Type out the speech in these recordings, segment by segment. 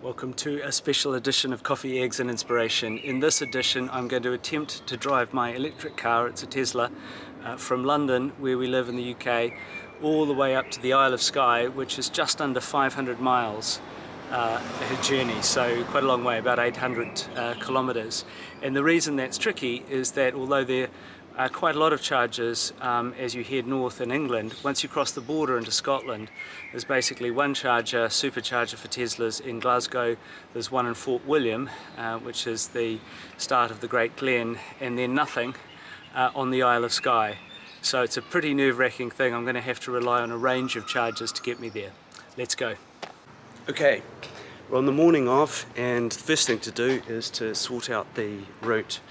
Welcome to a special edition of Coffee, Eggs and Inspiration. In this edition I'm going to attempt to drive my electric car, it's a Tesla, from London, where we live in the UK, all the way up to the Isle of Skye, which is just under 500 miles a journey, so quite a long way, about 800 kilometres. And the reason that's tricky is that although there are quite a lot of chargers as you head north in England, once you cross the border into Scotland, there's basically one charger, supercharger for Teslas in Glasgow, there's one in Fort William, which is the start of the Great Glen, and then nothing on the Isle of Skye. So it's a pretty nerve-wracking thing. I'm going to have to rely on a range of chargers to get me there. Let's go. Okay, we're on the morning of, and the first thing to do is to sort out the route.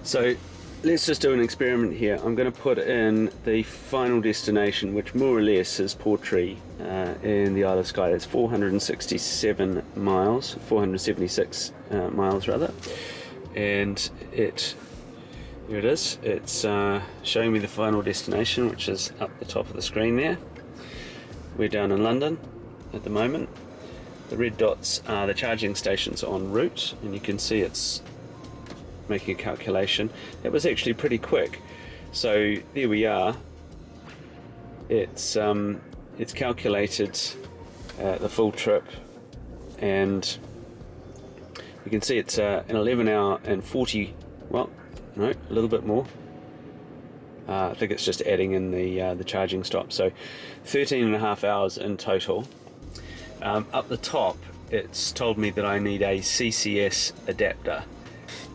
So let's just do an experiment here. I'm going to put in the final destination, which more or less is Portree in the Isle of Skye. It's 467 miles, 476 miles rather, and here it is. It's showing me the final destination, which is up the top of the screen there. We're down in London at the moment. The red dots are the charging stations en route, and you can see it's making a calculation. That was actually pretty quick. So there we are. It's calculated the full trip, and you can see it's an 11 hour and 40, well, no, a little bit more. I think it's just adding in the charging stop. So 13.5 hours in total. Up the top, it's told me that I need a CCS adapter.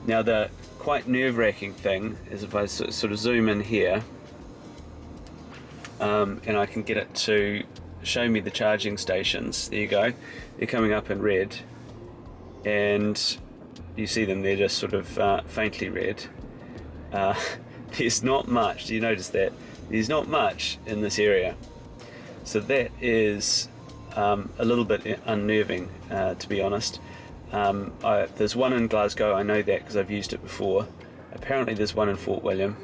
Now the quite nerve-wracking thing is if I sort of zoom in here, and I can get it to show me the charging stations. There you go, they're coming up in red, and you see them, they're just sort of faintly red. There's not much, do you notice that? There's not much in this area, so that is a little bit unnerving, to be honest. There's one in Glasgow, I know that because I've used it before. Apparently there's one in Fort William,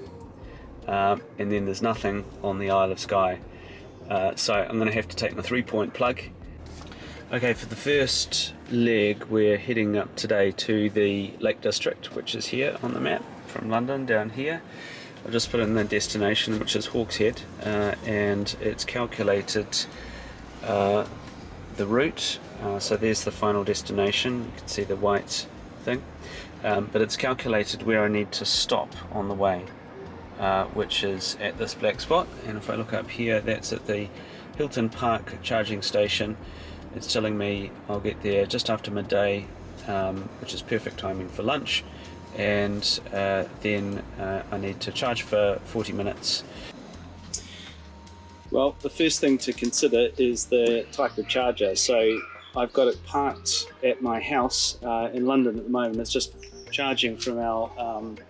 and then there's nothing on the Isle of Skye. So I'm going to have to take my 3-point plug. Okay, for the first leg we're heading up today to the Lake District, which is here on the map from London down here. I've just put in the destination, which is Hawkshead, and it's calculated the route. So there's the final destination, you can see the white thing, but it's calculated where I need to stop on the way, which is at this black spot. And if I look up here, that's at the Hilton Park charging station. It's telling me I'll get there just after midday, which is perfect timing for lunch, and then I need to charge for 40 minutes. Well, the first thing to consider is the type of charger. So I've got it parked at my house in London at the moment. It's just charging from our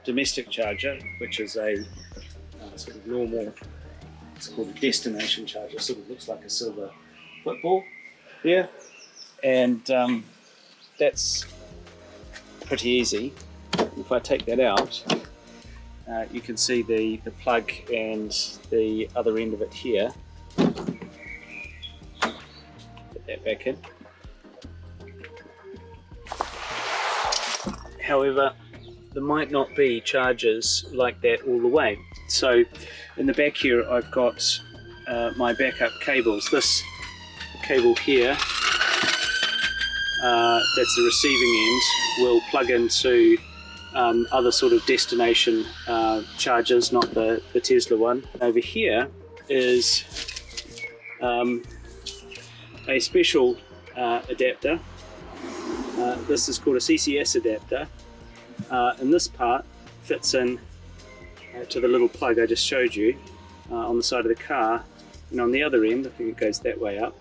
domestic charger, which is a sort of normal, it's called a destination charger. It sort of looks like a silver football here, and that's pretty easy. If I take that out, you can see the plug and the other end of it here. Put that back in. However, there might not be chargers like that all the way. So in the back here I've got my backup cables. This cable here, that's the receiving end, will plug into other sort of destination chargers, not the Tesla one. Over here is a special adapter. This is called a CCS adapter, and this part fits in to the little plug I just showed you on the side of the car, and on the other end, I think it goes that way up,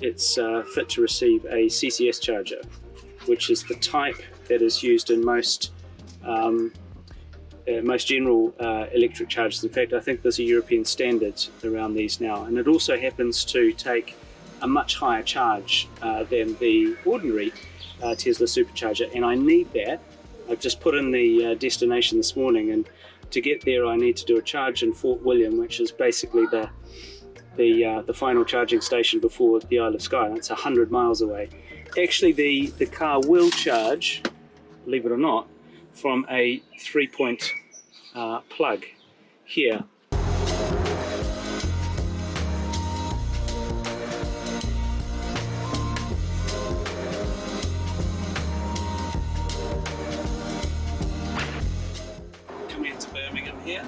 it's fit to receive a CCS charger, which is the type that is used in most general electric chargers. In fact, I think there's a European standard around these now, and it also happens to take a much higher charge than the ordinary Tesla supercharger, and I need that I've just put in the destination this morning, and to get there I need to do a charge in Fort William, which is basically the final charging station before the Isle of Skye. That's 100 miles away. Actually, the car will charge, believe it or not, from a 3-point plug here. Coming into Birmingham here,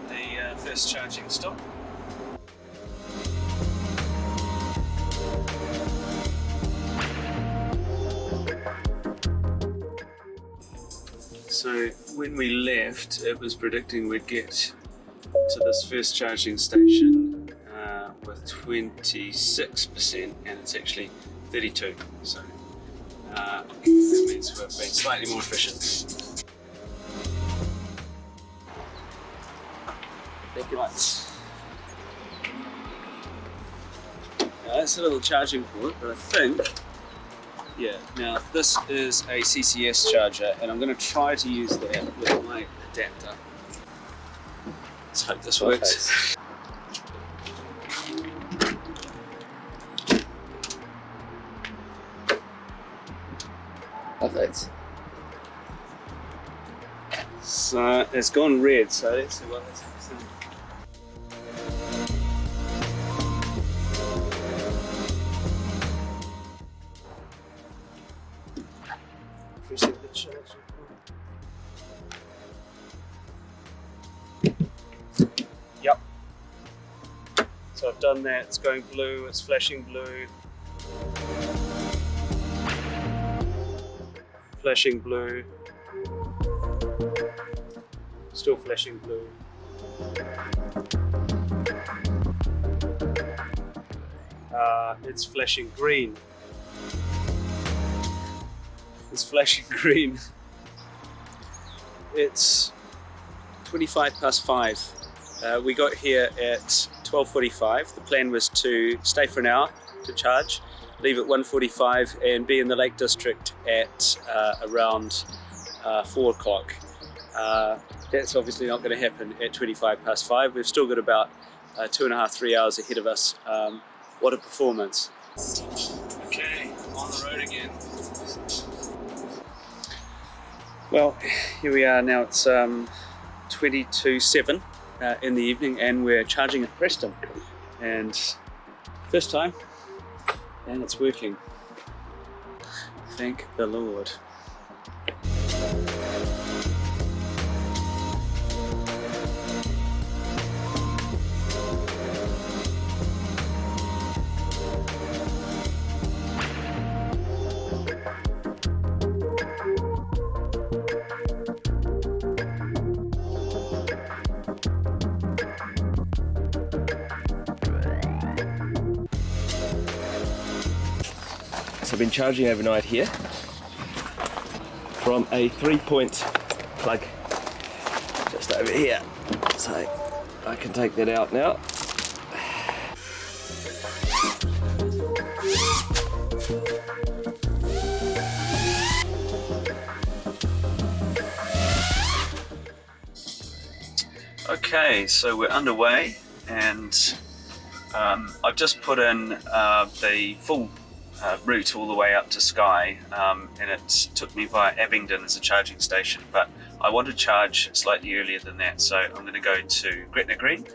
the first charging stop. So when we left, it was predicting we'd get to this first charging station with 26%, and it's actually 32. So that means we've been slightly more efficient. Right. Now that's a little charging port, but I think, yeah, now this is a CCS charger, and I'm going to try to use that with my adapter. Let's hope this works. Perfect. So it's gone red, so let's see what that's saying. Reset the charging port. Yep. So I've done that, it's going blue, it's flashing blue. Flashing blue. Still flashing blue. It's flashing green. It's flashing green. It's 5:25. We got here at 12:45. The plan was to stay for an hour to charge, leave at 1:45 and be in the Lake District at around 4 o'clock. That's obviously not going to happen at 5:25. We've still got about 2.5–3 hours ahead of us. What a performance. Okay, on the road again. Well, here we are now. It's 22:07 in the evening, and we're charging at Preston. And first time, and it's working. Thank the Lord. So I've been charging overnight here from a 3-point plug just over here. So I can take that out now. Okay, so we're underway, and I've just put in the full route all the way up to Skye, and it took me via Abingdon as a charging station, but I want to charge slightly earlier than that, so I'm going to go to Gretna Green.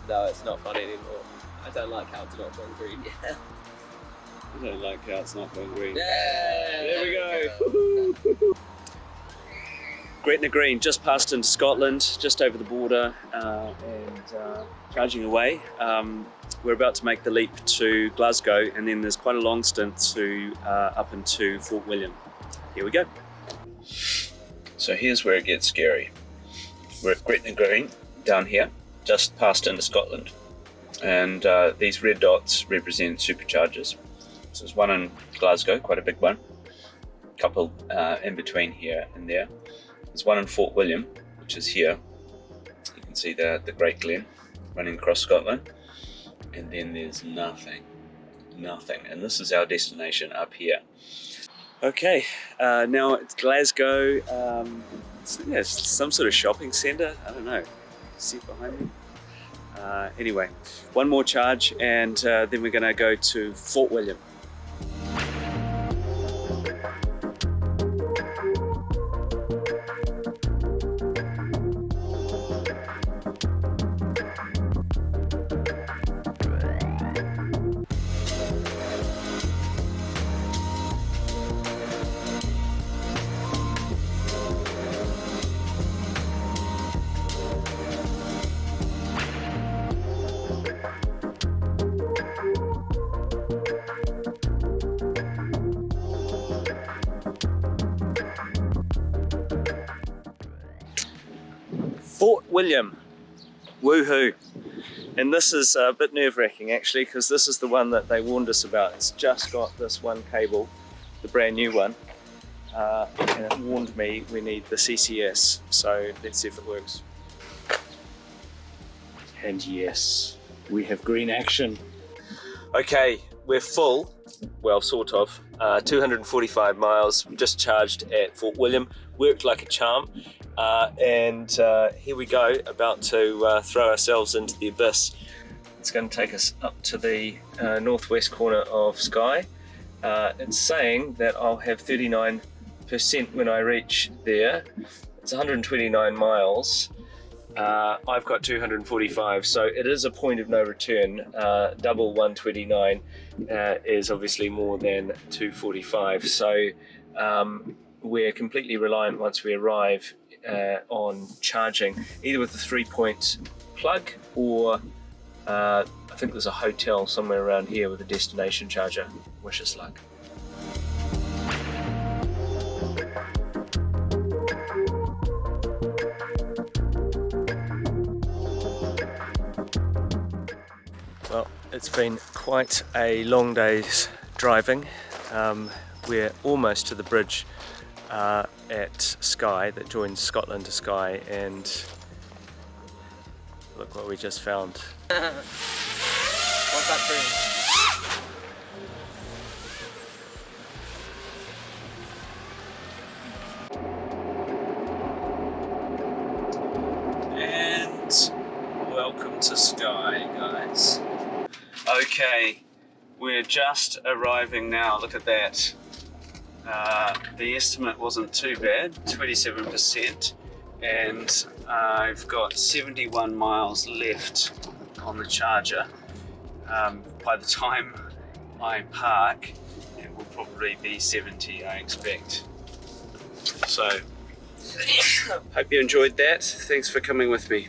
No, it's not funny anymore. I don't like how it's not going green yet. I don't like how it's not going green. Yeah! There we go! Gretna Green, just passed into Scotland, just over the border, and charging away. We're about to make the leap to Glasgow, and then there's quite a long stint to up into Fort William. Here we go. So here's where it gets scary. We're at Gretna Green, down here, just passed into Scotland. And these red dots represent superchargers. So there's one in Glasgow, quite a big one. A couple in between here and there. There's one in Fort William, which is here. You can see the Great Glen running across Scotland. And then there's nothing. And this is our destination up here. Okay, now it's Glasgow. It's some sort of shopping centre. I don't know. See it behind me? Anyway, one more charge and then we're going to go to Fort William. Fort William, woohoo! And this is a bit nerve-wracking actually, because this is the one that they warned us about. It's just got this one cable, the brand new one, and it warned me we need the CCS, so let's see if it works. And yes, we have green action. Okay, we're full, well sort of, 245 miles, just charged at Fort William, worked like a charm. And here we go, about to throw ourselves into the abyss. It's going to take us up to the northwest corner of Skye. It's saying that I'll have 39% when I reach there. It's 129 miles. I've got 245, so it is a point of no return. Double 129 is obviously more than 245, so we're completely reliant once we arrive on charging, either with the 3-point plug or I think there's a hotel somewhere around here with a destination charger. Wish us luck. Well, it's been quite a long day's driving. We're almost to the bridge at Skye that joins Scotland to Skye, and look what we just found. What's that bring? And welcome to Skye, guys. Okay, we're just arriving now, look at that. The estimate wasn't too bad, 27%, and I've got 71 miles left on the charger. By the time I park, it will probably be 70, I expect. So, hope you enjoyed that. Thanks for coming with me.